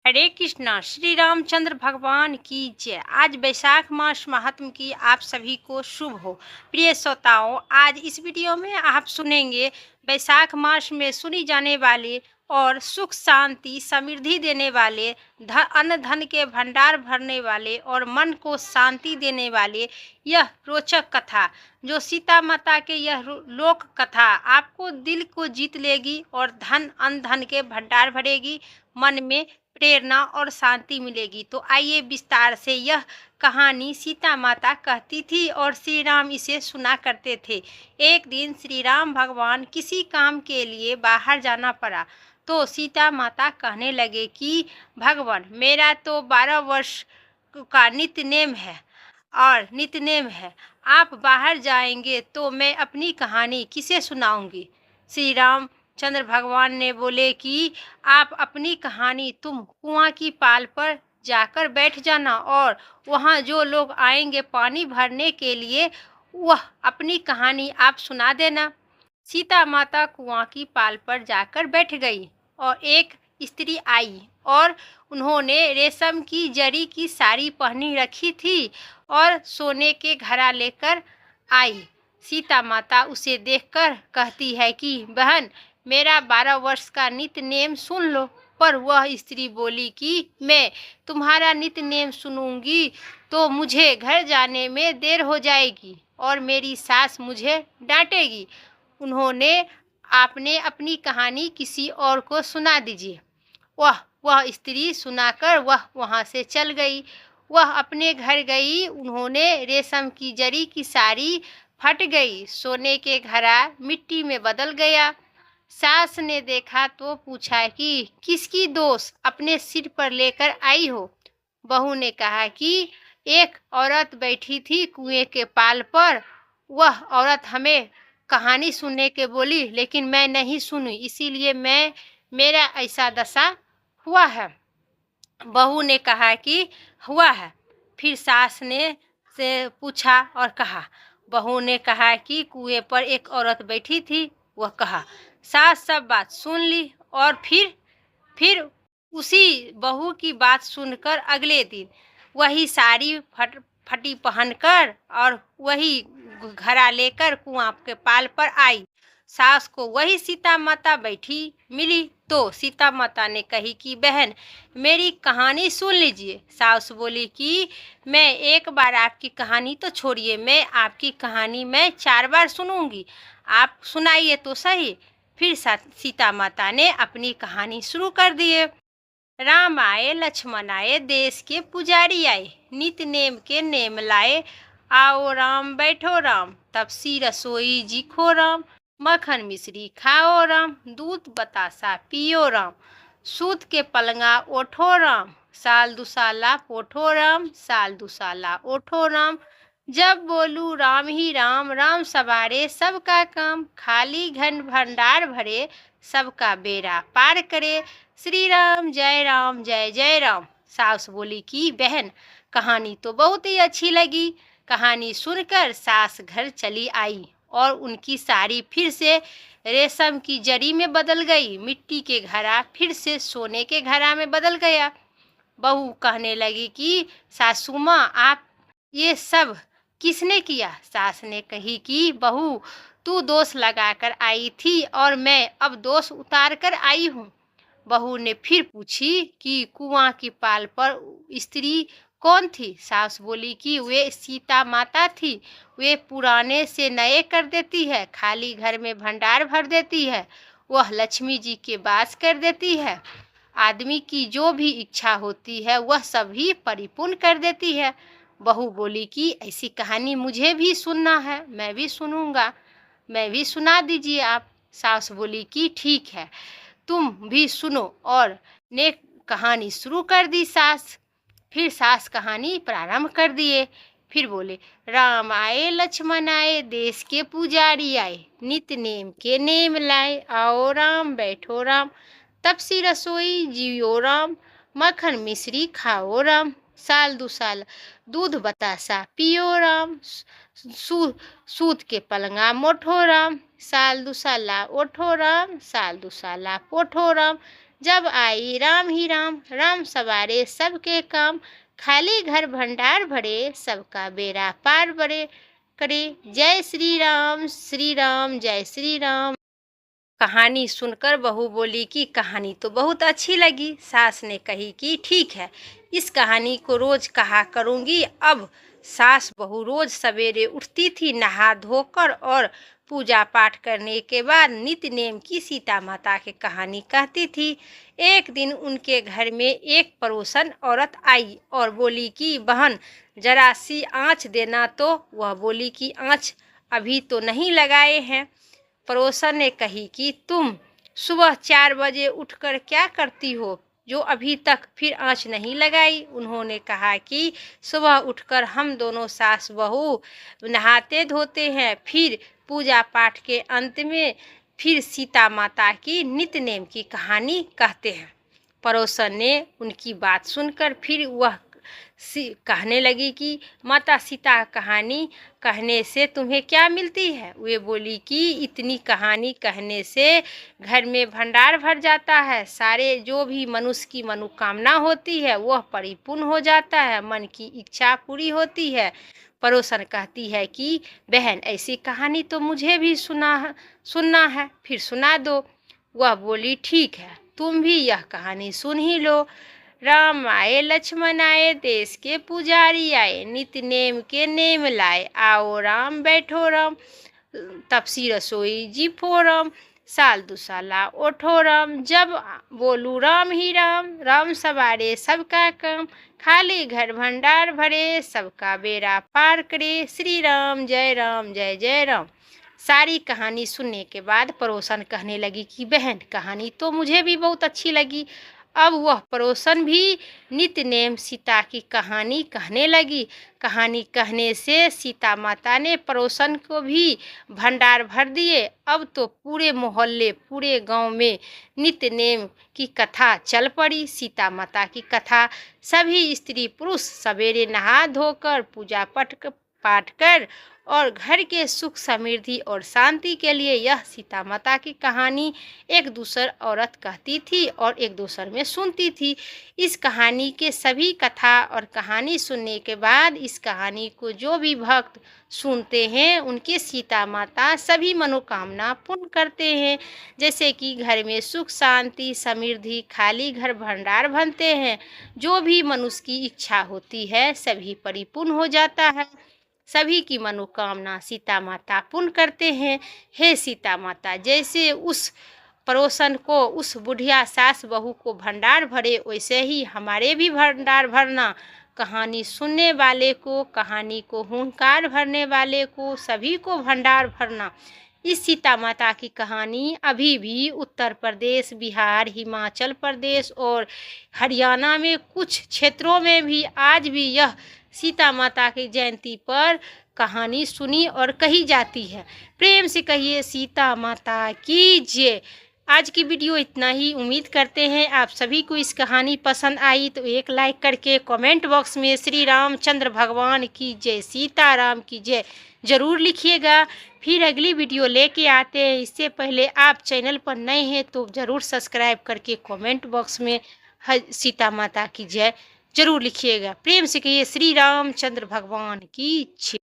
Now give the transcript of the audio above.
हरे कृष्णा। श्री रामचंद्र भगवान की जय। आज वैशाख मास महात्म की आप सभी को शुभ हो। प्रिय श्रोताओं, आज इस वीडियो में आप सुनेंगे वैशाख मास में सुनी जाने वाले और सुख शांति समृद्धि देने वाले, अन्न धन के भंडार भरने वाले और मन को शांति देने वाले यह रोचक कथा, जो सीता माता के यह लोक कथा आपको दिल को जीत लेगी और अन्न धन के भंडार भरेगी, मन में प्रेरणा और शांति मिलेगी। तो आइए विस्तार से यह कहानी सीता माता कहती थी और श्री राम इसे सुना करते थे। एक दिन श्री राम भगवान किसी काम के लिए बाहर जाना पड़ा, तो सीता माता कहने लगे कि भगवान, मेरा तो 12 वर्ष का नित्य नेम है, आप बाहर जाएंगे तो मैं अपनी कहानी किसे सुनाऊंगी। श्री राम चंद्र भगवान ने बोले कि आप अपनी कहानी तुम कुआं की पाल पर जाकर बैठ जाना और वहां जो लोग आएंगे पानी भरने के लिए, वह अपनी कहानी आप सुना देना। सीता माता कुआं की पाल पर जाकर बैठ गई और एक स्त्री आई और उन्होंने रेशम की जरी की साड़ी पहनी रखी थी और सोने के घड़ा लेकर आई। सीता माता उसे देखकर कहती है कि बहन, मेरा 12 वर्ष का नित्य नेम सुन लो। पर वह स्त्री बोली कि मैं तुम्हारा नित्य नेम सुनूंगी तो मुझे घर जाने में देर हो जाएगी और मेरी सास मुझे डांटेगी। आपने अपनी कहानी किसी और को सुना दीजिए। वह स्त्री सुनाकर वह वहाँ से चल गई। वह अपने घर गई। उन्होंने रेशम की जरी की साड़ी फट गई, सोने के घड़ा मिट्टी में बदल गया। सास ने देखा तो पूछा कि किसकी दोष अपने सिर पर लेकर आई हो। बहू ने कहा कि एक औरत बैठी थी कुएं के पाल पर, वह औरत हमें कहानी सुनने के बोली, लेकिन मैं नहीं सुनी, इसीलिए मेरा ऐसा दशा हुआ है। बहू ने कहा कि हुआ है। फिर सास ने से पूछा और कहा। बहू ने कहा कि कुएं पर एक औरत बैठी थी, वह कहा। सास सब बात सुन ली और फिर उसी बहू की बात सुनकर अगले दिन वही साड़ी फटी पहनकर और वही घड़ा लेकर कुआं के पाल पर आई। सास को वही सीता माता बैठी मिली तो सीता माता ने कही कि बहन, मेरी कहानी सुन लीजिए। सास बोली कि मैं एक बार आपकी कहानी तो छोड़िए, मैं आपकी कहानी मैं 4 बार सुनूंगी, आप सुनाइए तो सही। फिर सीता माता ने अपनी कहानी शुरू कर दिए। राम आए, लक्ष्मण आए, देश के पुजारी आए, नित नेम के नेम लाए। आओ राम, बैठो राम, तब सी रसोई जी खो राम। मक्खन मिश्री खाओ राम, दूध बतासा पियो राम। सूत के पलंगा ओठो राम, साल दुसाला पोठो राम, साल दुसाला ओठो राम। जब बोलू राम ही राम, राम सवारे सबका काम। खाली घन भंडार भरे, सबका बेड़ा पार करे। श्री राम जय जय राम। सास बोली कि बहन, कहानी तो बहुत ही अच्छी लगी। कहानी सुनकर सास घर चली आई और उनकी साड़ी फिर से रेशम की जरी में बदल गई। मिट्टी के घड़ा फिर से सोने के घड़ा में बदल गया। बहू कहने लगी कि सासू माँ, आप ये सब किसने किया। सास ने कही कि बहू, तू दोष लगाकर आई थी और मैं अब दोष उतार कर आई हूँ। बहू ने फिर पूछी कि कुआं की पाल पर स्त्री कौन थी। सास बोली कि वे सीता माता थी। वे पुराने से नए कर देती है, खाली घर में भंडार भर देती है, वह लक्ष्मी जी के वास कर देती है। आदमी की जो भी इच्छा होती है वह सभी परिपूर्ण कर देती है। बहू बोली कि ऐसी कहानी मुझे भी सुनना है, मैं भी सुनूंगा, मैं भी सुना दीजिए आप। सास बोली कि ठीक है, तुम भी सुनो और ने कहानी शुरू कर दी सास। फिर सास कहानी प्रारंभ कर दिए। फिर बोले, राम आए, लक्ष्मण आए, देश के पुजारी आए, नित नेम के नेम लाए। आओ राम, बैठो राम, तब सी रसोई जियो राम। मक्खन मिश्री खाओ राम, साल दुसाल दूध बतासा पियो राम। सूत के पलंगा मोठो राम, साल दुसाला ओठो राम, साल दुसाला पोठो राम। जब आई राम ही राम, राम सवारे सबके काम, खाली घर भंडार भरे, सबका बेड़ा पार बरे करे। जय श्री राम जय श्री राम। कहानी सुनकर बहू बोली कि कहानी तो बहुत अच्छी लगी। सास ने कही कि ठीक है, इस कहानी को रोज कहा करूंगी। अब सास बहू रोज सवेरे उठती थी, नहा धोकर और पूजा पाठ करने के बाद नित्य नेम की सीता माता की कहानी कहती थी। एक दिन उनके घर में एक पड़ोसन औरत आई और बोली कि बहन जरा सी आँच देना। तो वह बोली कि आँच अभी तो नहीं लगाए हैं। पड़ोसन ने कही कि तुम सुबह 4 बजे उठकर क्या करती हो जो अभी तक फिर आँच नहीं लगाई। उन्होंने कहा कि सुबह उठकर हम दोनों सास बहू नहाते धोते हैं, फिर पूजा पाठ के अंत में फिर सीता माता की नित्य नेम की कहानी कहते हैं। पड़ोसन ने उनकी बात सुनकर फिर वह कहने लगी कि माता सीता कहानी कहने से तुम्हें क्या मिलती है। वे बोली कि इतनी कहानी कहने से घर में भंडार भर जाता है, सारे जो भी मनुष्य की मनोकामना होती है वह परिपूर्ण हो जाता है, मन की इच्छा पूरी होती है। पड़ोसन कहती है कि बहन ऐसी कहानी तो मुझे भी सुनना है, फिर सुना दो। वह बोली ठीक है, तुम भी यह कहानी सुन ही लो। राम आए लक्ष्मण आए, देश के पुजारी आए, नित्य नेम के नेम लाए, आओ राम बैठो राम, तब सी रसोई जी फोरम, साल दुसाला ओठो राम। जब बोलू राम ही राम, राम सवारे सबका काम, खाली घर भंडार भरे, सबका बेड़ा पार करे। श्री राम जय जय राम। सारी कहानी सुनने के बाद पड़ोसन कहने लगी कि बहन कहानी तो मुझे भी बहुत अच्छी लगी। अब वह पड़ोसन भी नित्य नेम सीता की कहानी कहने लगी। कहानी कहने से सीता माता ने पड़ोसन को भी भंडार भर दिए। अब तो पूरे मोहल्ले पूरे गांव में नित्य नेम की कथा चल पड़ी। सीता माता की कथा सभी स्त्री पुरुष सवेरे नहा धोकर पूजा पाठ कर और घर के सुख समृद्धि और शांति के लिए यह सीता माता की कहानी एक दूसर औरत कहती थी और एक दूसर में सुनती थी। इस कहानी के सभी कथा और कहानी सुनने के बाद इस कहानी को जो भी भक्त सुनते हैं उनके सीता माता सभी मनोकामना पूर्ण करते हैं। जैसे कि घर में सुख शांति समृद्धि खाली घर भंडार बनते हैं, जो भी मनुष्य की इच्छा होती है सभी परिपूर्ण हो जाता है, सभी की मनोकामना सीता माता पूर्ण करते हैं। हे सीता माता जैसे उस पड़ोसन को उस बुढ़िया सास बहू को भंडार भरे वैसे ही हमारे भी भंडार भरना। कहानी सुनने वाले को, कहानी को हुंकार भरने वाले को, सभी को भंडार भरना। इस सीता माता की कहानी अभी भी उत्तर प्रदेश, बिहार, हिमाचल प्रदेश और हरियाणा में कुछ क्षेत्रों में भी आज भी यह सीता माता की जयंती पर कहानी सुनी और कही जाती है। प्रेम से कहिए सीता माता की जय। आज की वीडियो इतना ही। उम्मीद करते हैं आप सभी को इस कहानी पसंद आई तो एक लाइक करके कमेंट बॉक्स में श्री रामचंद्र भगवान की जय, सीताराम की जय ज़रूर लिखिएगा। फिर अगली वीडियो लेके आते हैं। इससे पहले आप चैनल पर नए हैं तो ज़रूर सब्सक्राइब करके कमेंट बॉक्स में सीता माता की जय ज़रूर लिखिएगा। प्रेम से कहिए श्री रामचंद्र भगवान की जय।